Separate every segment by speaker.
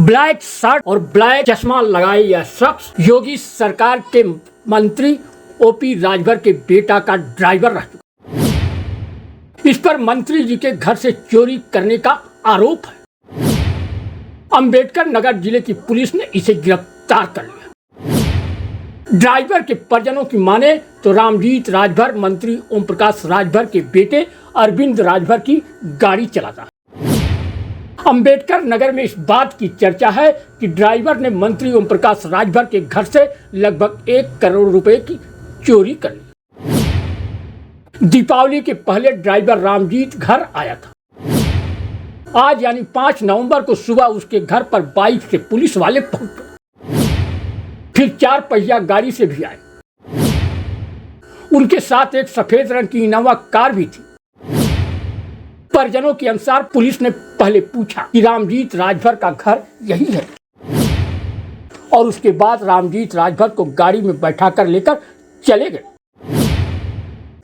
Speaker 1: Black shirt और black चश्मा लगाए यह शख्स योगी सरकार के मंत्री ओपी राजभर के बेटा का ड्राइवर रह चुका। इस पर मंत्री जी के घर से चोरी करने का आरोप है। अंबेडकर नगर जिले की पुलिस ने इसे गिरफ्तार कर लिया। ड्राइवर के परिजनों की माने तो रामजीत राजभर मंत्री ओम प्रकाश राजभर के बेटे अरविंद राजभर की गाड़ी चलाता है। अंबेडकर नगर में इस बात की चर्चा है कि ड्राइवर ने मंत्री ओम प्रकाश राजभर के घर से लगभग 1 करोड़ रुपए की चोरी कर ली। दीपावली के पहले ड्राइवर रामजीत घर आया था। आज यानी 5 नवंबर को सुबह उसके घर पर बाइक से पुलिस वाले पहुंचे, फिर 4 पहिया गाड़ी से भी आए। उनके साथ एक सफेद रंग की इनोवा कार भी थी। परिजनों के अनुसार पुलिस ने पहले पूछा कि रामजीत राजभर का घर यही है, और उसके बाद रामजीत राजभर को गाड़ी में बैठाकर लेकर चले गए।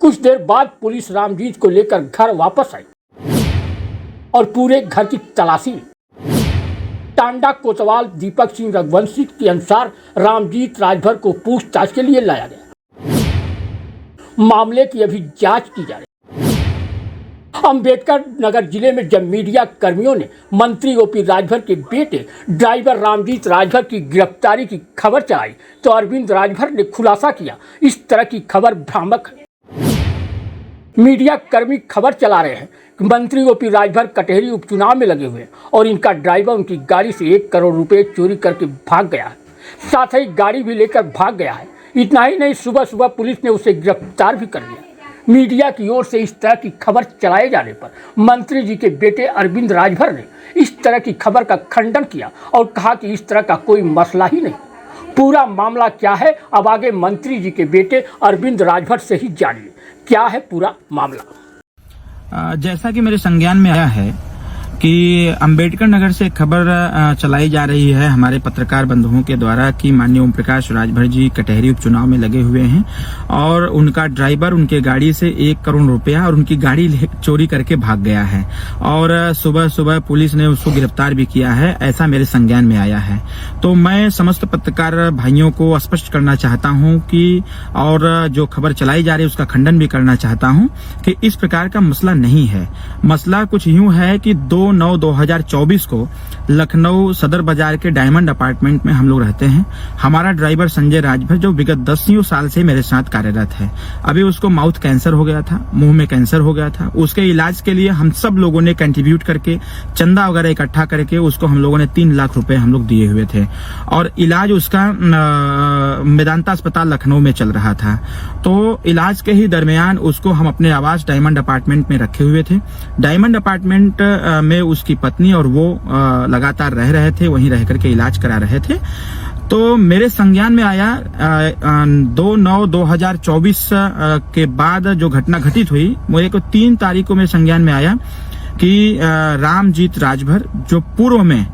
Speaker 1: कुछ देर बाद पुलिस रामजीत को लेकर घर वापस आई और पूरे घर की तलाशी ली। टांडा कोतवाल दीपक सिंह रघुवंशी के अनुसार रामजीत राजभर को पूछताछ के लिए लाया गया। मामले की अभी जांच की जा रही है। अंबेडकर नगर जिले में जब मीडिया कर्मियों ने मंत्री ओपी राजभर के बेटे ड्राइवर रामजीत राजभर की गिरफ्तारी की खबर चलाई तो अरविंद राजभर ने खुलासा किया, इस तरह की खबर भ्रामक है। मीडिया कर्मी खबर चला रहे हैं कि मंत्री ओपी राजभर कटहरी उपचुनाव में लगे हुए हैं और इनका ड्राइवर उनकी गाड़ी से 1 करोड़ रुपए चोरी करके भाग गया है, साथ ही गाड़ी भी लेकर भाग गया है। इतना ही नहीं, सुबह सुबह पुलिस ने उसे गिरफ्तार भी कर लिया। मीडिया की ओर से इस तरह की खबर चलाए जाने पर मंत्री जी के बेटे अरविंद राजभर ने इस तरह की खबर का खंडन किया और कहा कि इस तरह का कोई मसला ही नहीं। पूरा मामला क्या है, अब आगे मंत्री जी के बेटे अरविंद राजभर से ही जानिए क्या है पूरा मामला।
Speaker 2: जैसा कि मेरे संज्ञान में आया है कि अंबेडकर नगर से खबर चलाई जा रही है हमारे पत्रकार बंधुओं के द्वारा कि माननीय ओम प्रकाश राजभर जी कटहरी उपचुनाव में लगे हुए हैं और उनका ड्राइवर उनके गाड़ी से 1 करोड़ रुपया और उनकी गाड़ी चोरी करके भाग गया है और सुबह सुबह पुलिस ने उसको गिरफ्तार भी किया है, ऐसा मेरे संज्ञान में आया है। तो मैं समस्त पत्रकार भाइयों को स्पष्ट करना चाहता हूं कि और जो खबर चलाई जा रही है उसका खंडन भी करना चाहता हूं कि इस प्रकार का मसला नहीं है। मसला कुछ यूं है कि 2/9/2024 को लखनऊ सदर बाजार के डायमंड अपार्टमेंट में हम लोग रहते हैं। हमारा ड्राइवर संजय राजभर जो विगत 10 साल से मेरे साथ कार्यरत है, अभी उसको माउथ कैंसर हो गया था, मुंह में कैंसर हो गया था। उसके इलाज के लिए हम सब लोगों ने कंट्रीब्यूट करके चंदा वगैरह इकट्ठा करके उसको हम लोगों ने 3 लाख रुपए हम लोग दिए हुए थे और इलाज उसका मेदांता अस्पताल लखनऊ में चल रहा था। तो इलाज के ही दरमियान उसको हम अपने आवास डायमंड अपार्टमेंट में रखे हुए थे। डायमंड अपार्टमेंट में उसकी पत्नी और वो लगातार रह रहे थे, वहीं रह करके इलाज करा रहे थे। तो मेरे संज्ञान में आया 2/9/2024 के बाद जो घटना घटित हुई, मुझे को 3 तारीख को मेरे संज्ञान में आया कि रामजीत राजभर जो पूर्व में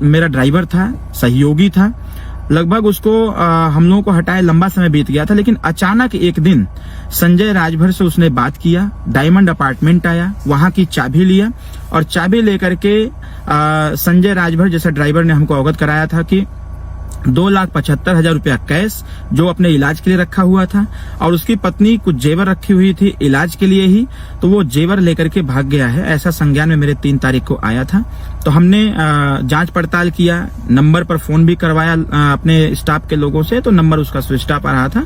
Speaker 2: मेरा ड्राइवर था, सहयोगी था, लगभग उसको हम लोगों को हटाए लंबा समय बीत गया था, लेकिन अचानक एक दिन संजय राजभर से उसने बात किया, डायमंड अपार्टमेंट आया, वहां की चाबी लिया और चाबी लेकर के संजय राजभर जैसा ड्राइवर ने हमको अवगत कराया था कि 2,75,000 रुपया कैश जो अपने इलाज के लिए रखा हुआ था और उसकी पत्नी कुछ जेवर रखी हुई थी इलाज के लिए ही, तो वो जेवर लेकर के भाग गया है, ऐसा संज्ञान में मेरे 3 तारीख को आया था। तो हमने जांच पड़ताल किया, नंबर पर फोन भी करवाया अपने स्टाफ के लोगों से, तो नंबर उसका स्विच ऑफ आ रहा था।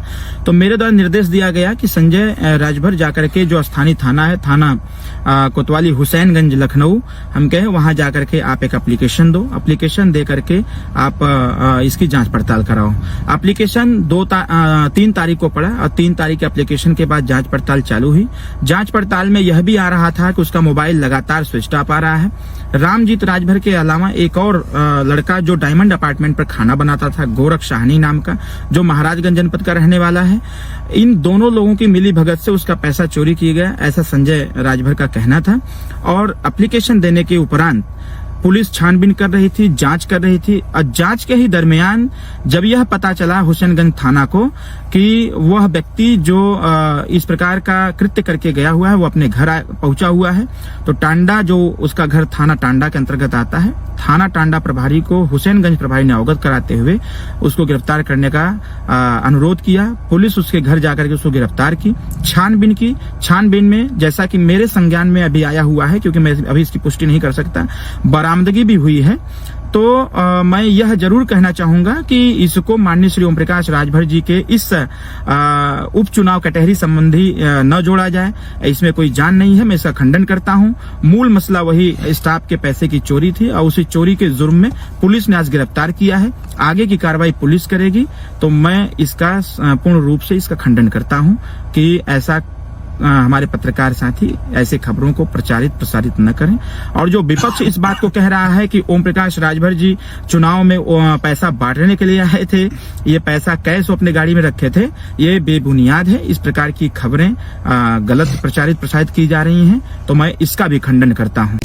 Speaker 2: तो मेरे द्वारा निर्देश दिया गया कि संजय राजभर जाकर के जो स्थानीय थाना है, थाना कोतवाली हुसैनगंज लखनऊ, हम कहे वहां जाकर के आप एक एप्लीकेशन दो, एप्लीकेशन दे करके आप इसकी जांच पड़ताल कराओ। एप्लीकेशन 3 तारीख को पड़ा और 3 तारीख के एप्लीकेशन के बाद जांच पड़ताल चालू हुई। जांच पड़ताल में यह भी आ रहा था कि उसका मोबाइल लगातार स्विच ऑफ आ रहा है। रामजीत राजभर के अलावा एक और लड़का जो डायमंड अपार्टमेंट पर खाना बनाता था, गोरख शाहनी नाम का, जो महाराजगंज जनपद का रहने वाला है, इन दोनों लोगों की मिली भगत से उसका पैसा चोरी किया गया, ऐसा संजय राजभर का कहना था। और एप्लीकेशन देने के उपरांत पुलिस छानबीन कर रही थी, जांच कर रही थी और जांच के ही दरमियान जब यह पता चला हुसैनगंज थाना को कि वह व्यक्ति जो इस प्रकार का कृत्य करके गया हुआ है वो अपने घर पहुंचा हुआ है, तो टांडा जो उसका घर थाना टांडा के अंतर्गत आता है, थाना टांडा प्रभारी को हुसैनगंज प्रभारी ने अवगत कराते हुए उसको गिरफ्तार करने का अनुरोध किया। पुलिस उसके घर जाकर के उसको गिरफ्तार की, छानबीन की। छानबीन में जैसा कि मेरे संज्ञान में अभी आया हुआ है, क्योंकि मैं अभी इसकी पुष्टि नहीं कर सकता, बरामदगी भी हुई है। तो मैं यह जरूर कहना चाहूंगा कि इसको माननीय श्री ओम प्रकाश राजभर जी के इस उपचुनाव कटहरी संबंधी न जोड़ा जाए। इसमें कोई जान नहीं है, मैं इसका खंडन करता हूं। मूल मसला वही स्टाफ के पैसे की चोरी थी और उसी चोरी के जुर्म में पुलिस ने आज गिरफ्तार किया है। आगे की कार्रवाई पुलिस करेगी। तो मैं इसका पूर्ण रूप से इसका खंडन करता हूं कि ऐसा हमारे पत्रकार साथी ऐसे खबरों को प्रसारित न करें। और जो विपक्ष इस बात को कह रहा है कि ओम प्रकाश राजभर जी चुनाव में पैसा बांटने के लिए आए थे, ये पैसा कैश अपने गाड़ी में रखे थे, ये बेबुनियाद है। इस प्रकार की खबरें गलत प्रसारित की जा रही हैं, तो मैं इसका भी खंडन करता हूं।